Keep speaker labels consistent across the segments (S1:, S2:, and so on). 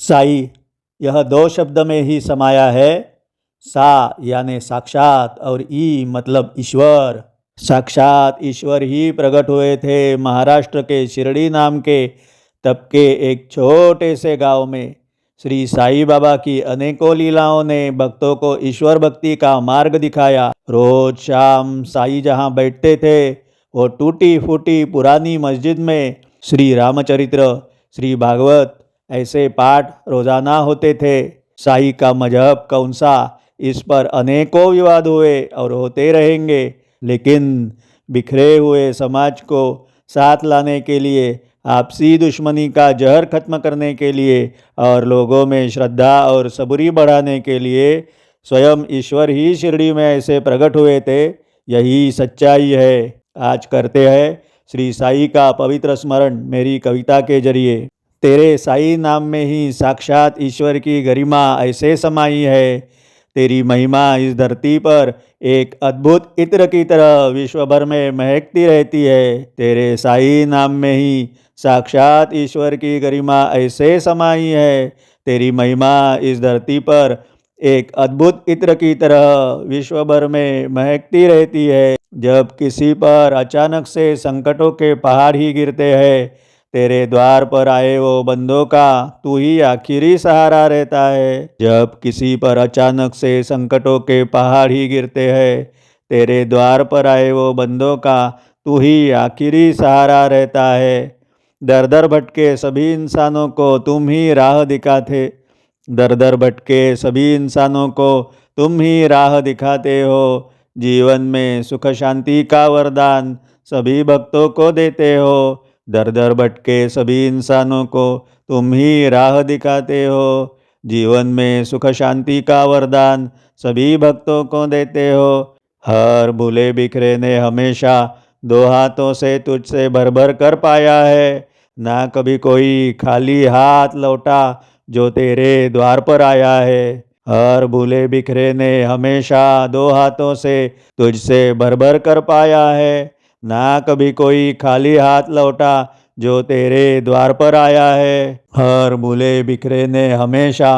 S1: साई यह दो शब्द में ही समाया है। सा यानी साक्षात और ई मतलब ईश्वर। साक्षात ईश्वर ही प्रकट हुए थे महाराष्ट्र के शिरडी नाम के तब के एक छोटे से गांव में। श्री साई बाबा की अनेकों लीलाओं ने भक्तों को ईश्वर भक्ति का मार्ग दिखाया। रोज शाम साई जहां बैठते थे वो टूटी फूटी पुरानी मस्जिद में श्री रामचरित्र, श्री भागवत ऐसे पाठ रोजाना होते थे। साई का मजहब कौन सा, इस पर अनेकों विवाद हुए और होते रहेंगे, लेकिन बिखरे हुए समाज को साथ लाने के लिए, आपसी दुश्मनी का जहर खत्म करने के लिए और लोगों में श्रद्धा और सबूरी बढ़ाने के लिए स्वयं ईश्वर ही शिरडी में ऐसे प्रकट हुए थे। यही सच्चाई है। आज करते हैं श्री साई का पवित्र स्मरण मेरी कविता के जरिए। तेरे साई नाम में ही साक्षात ईश्वर की गरिमा ऐसे समाई है। तेरी महिमा इस धरती पर एक अद्भुत इत्र की तरह विश्व भर में महकती रहती है। तेरे साई नाम में ही साक्षात ईश्वर की गरिमा ऐसे समाई है। तेरी महिमा इस धरती पर एक अद्भुत इत्र की तरह विश्व भर में महकती रहती है। जब किसी पर अचानक से संकटों के पहाड़ ही गिरते हैं, तेरे द्वार पर आए वो बंदों का तू ही आखिरी सहारा रहता है। जब किसी पर अचानक से संकटों के पहाड़ ही गिरते हैं, तेरे द्वार पर आए वो बंदों का तू ही आखिरी सहारा रहता है। दर दर भटके सभी इंसानों को तुम ही राह दिखाते। दर दर भटके सभी इंसानों को तुम ही राह दिखाते हो। जीवन में सुख शांति का वरदान सभी भक्तों को देते हो। दर दर भटके सभी इंसानों को तुम ही राह दिखाते हो। जीवन में सुख शांति का वरदान सभी भक्तों को देते हो। हर भूले बिखरे ने हमेशा दो हाथों से तुझसे भर भर कर पाया है। ना कभी कोई खाली हाथ लौटा जो तेरे द्वार पर आया है। हर भूले बिखरे ने हमेशा दो हाथों से तुझसे भर भर कर पाया है। ना कभी कोई खाली हाथ लौटा जो तेरे द्वार पर आया है। हर भूले बिखरे ने हमेशा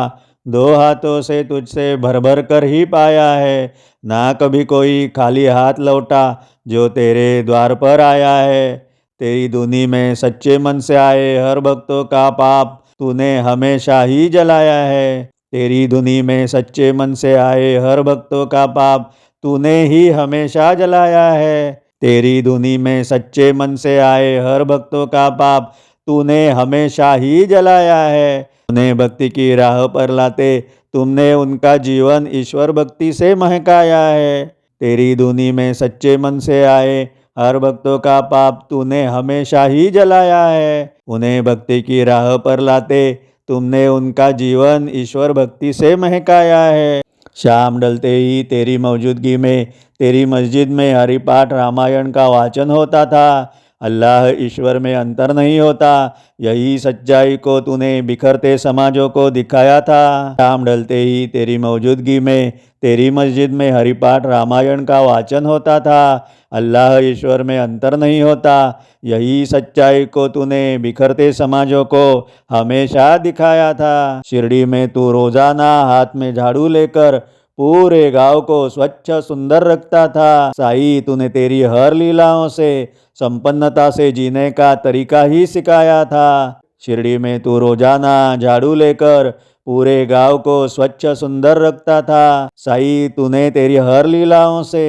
S1: दो हाथों से तुझसे भर भर कर ही पाया है। ना कभी कोई खाली हाथ लौटा जो तेरे द्वार पर आया है। तेरी धुनी में सच्चे मन से आए हर भक्तों का पाप तूने हमेशा ही जलाया है। तेरी धुनी में सच्चे मन से आए हर भक्तों का पाप तूने ही हमेशा जलाया है। तेरी धुनी में सच्चे मन से आए हर भक्तों का पाप तूने हमेशा ही जलाया है। उन्हें भक्ति की राह पर लाते तुमने उनका जीवन ईश्वर भक्ति से महकाया है। तेरी धुनी में सच्चे मन से आए हर भक्तों का पाप तूने हमेशा ही जलाया है। उन्हें भक्ति की राह पर लाते तुमने उनका जीवन ईश्वर भक्ति से महकाया है। शाम ढलते ही तेरी मौजूदगी में तेरी मस्जिद में हरिपाठ रामायण का वाचन होता था। अल्लाह ईश्वर में अंतर नहीं होता, यही सच्चाई को तूने बिखरते समाजों को दिखाया था। शाम ढलते ही तेरी मौजूदगी में तेरी मस्जिद में हरिपाठ रामायण का वाचन होता था। अल्लाह ईश्वर में अंतर नहीं होता, यही सच्चाई को तूने बिखरते समाजों को हमेशा दिखाया था। शिरडी में तू रोजाना हाथ में झाड़ू लेकर पूरे गांव को स्वच्छ सुंदर रखता था। साई तूने तेरी हर लीलाओं से संपन्नता से जीने का तरीका ही सिखाया था। शिरडी में तू रोजाना झाड़ू लेकर पूरे गांव को स्वच्छ सुंदर रखता था। साई तूने तेरी हर लीलाओं से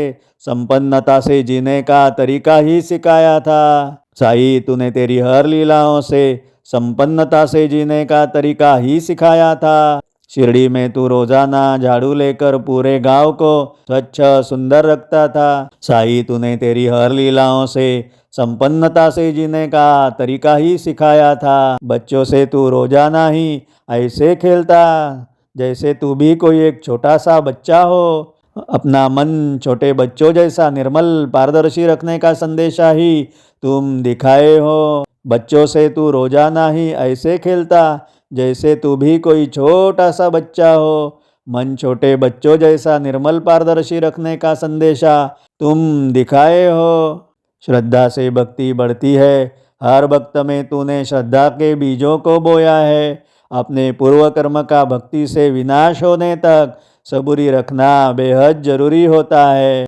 S1: संपन्नता से जीने का तरीका ही सिखाया था। साई तूने तेरी हर लीलाओं से संपन्नता से जीने का तरीका ही सिखाया था। शिरडी में तू रोजाना झाड़ू लेकर पूरे गांव को स्वच्छ सुंदर रखता था। साई तूने तेरी हर लीलाओं से संपन्नता से जीने का तरीका ही सिखाया था। बच्चों से तू रोजाना ही ऐसे खेलता जैसे तू भी कोई एक छोटा सा बच्चा हो। अपना मन छोटे बच्चों जैसा निर्मल पारदर्शी रखने का संदेशा ही तुम दिखाए हो। बच्चों से तू रोजाना ही ऐसे खेलता जैसे तू भी कोई छोटा सा बच्चा हो। मन छोटे बच्चों जैसा निर्मल पारदर्शी रखने का संदेशा तुम दिखाए हो। श्रद्धा से भक्ति बढ़ती है, हर भक्त में तूने श्रद्धा के बीजों को बोया है। अपने पूर्व कर्म का भक्ति से विनाश होने तक सबूरी रखना बेहद जरूरी होता है।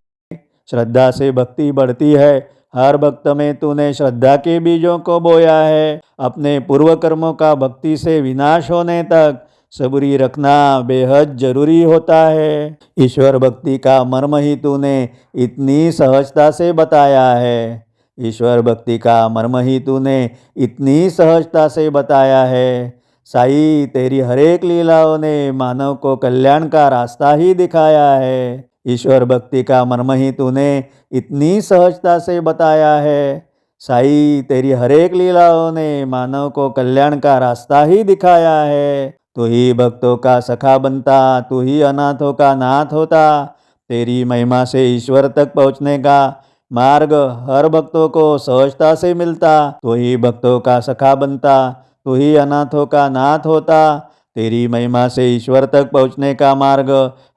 S1: श्रद्धा से भक्ति बढ़ती है। हर भक्त में तूने श्रद्धा के बीजों को बोया है। अपने पूर्व कर्मों का भक्ति से विनाश होने तक सबूरी रखना बेहद जरूरी होता है। ईश्वर भक्ति का मर्म ही तूने इतनी सहजता से बताया है। ईश्वर भक्ति का मर्म ही तूने इतनी सहजता से बताया है। साई, तेरी हरेक लीलाओं ने मानव को कल्याण का रास्ता ही दिखाया है। ईश्वर भक्ति का मर्म ही तूने इतनी सहजता से बताया है। साई, तेरी हरेक लीलाओं ने मानव को कल्याण का रास्ता ही दिखाया है। तू ही भक्तों का सखा बनता, तू ही अनाथों का नाथ होता। तेरी महिमा से ईश्वर तक पहुँचने का मार्ग हर भक्तों को सहजता से मिलता। तू ही भक्तों का सखा बनता, तू ही अनाथों का नाथ होता। तेरी महिमा से ईश्वर तक पहुँचने का मार्ग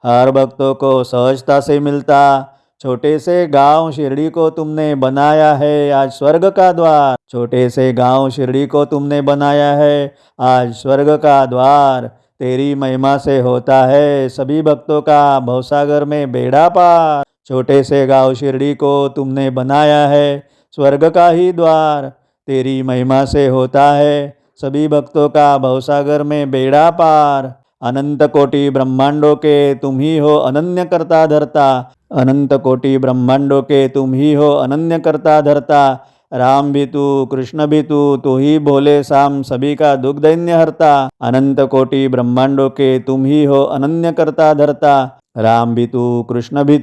S1: हर भक्तों को सहजता से मिलता। छोटे से गांव शिरडी को तुमने बनाया है आज स्वर्ग का द्वार। छोटे से गांव शिरडी को तुमने बनाया है आज स्वर्ग का द्वार। तेरी महिमा से होता है सभी भक्तों का भवसागर में बेड़ा पार। छोटे से गांव शिरडी को तुमने बनाया है स्वर्ग का ही द्वार। तेरी महिमा से होता है सभी भक्तों का भवसागर में बेड़ा पार। अनंत कोटि ब्रह्मांडों के तुम ही हो अनन्य करता धरता। अनंत कोटि ब्रह्मांडों के तुम ही हो अनन्य करता धरता। राम भी तू, कृष्ण भी तू ही भोले शाम सभी का दुख दैन्य हरता। अनंत कोटि ब्रह्मांडों के तुम ही हो अनन्य करता धरता। राम भी तू, कृष्ण भी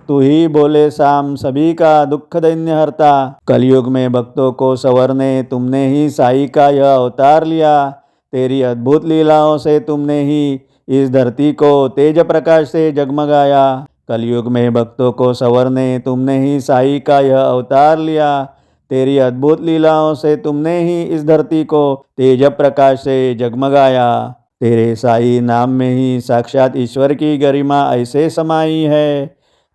S1: तू ही भोले शाम सभी का दुख दैन्य हरता। कलयुग में भक्तों को संवरने तुमने ही साई का यह अवतार लिया। तेरी अद्भुत लीलाओं से तुमने ही इस धरती को तेज प्रकाश से जगमगाया। कलयुग में भक्तों को संवरने तुमने ही साई का यह अवतार लिया। तेरी अद्भुत लीलाओं से तुमने ही इस धरती को तेज प्रकाश से जगमगाया। तेरे साई नाम में ही साक्षात ईश्वर की गरिमा ऐसे समाई है।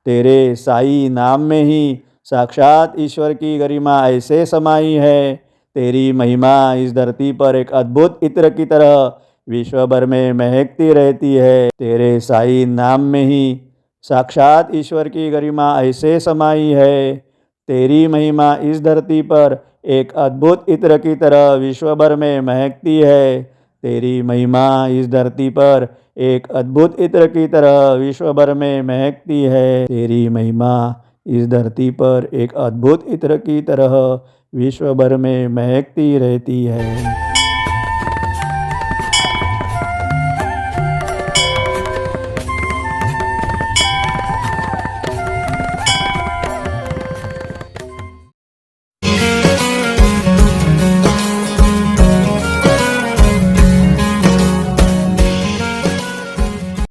S1: तेरे साई नाम में ही साक्षात ईश्वर की गरिमा ऐसे समाई है। तेरी महिमा इस धरती पर एक अद्भुत इत्र की तरह विश्व भर में महकती रहती है। तेरे साई नाम में ही साक्षात ईश्वर की गरिमा ऐसे समाई है। तेरी महिमा इस धरती पर एक अद्भुत इत्र की तरह विश्व भर में महकती है। तेरी महिमा इस धरती पर एक अद्भुत इत्र की तरह विश्व भर में महकती है। तेरी महिमा इस धरती पर एक अद्भुत इत्र की तरह विश्व भर में महकती रहती है।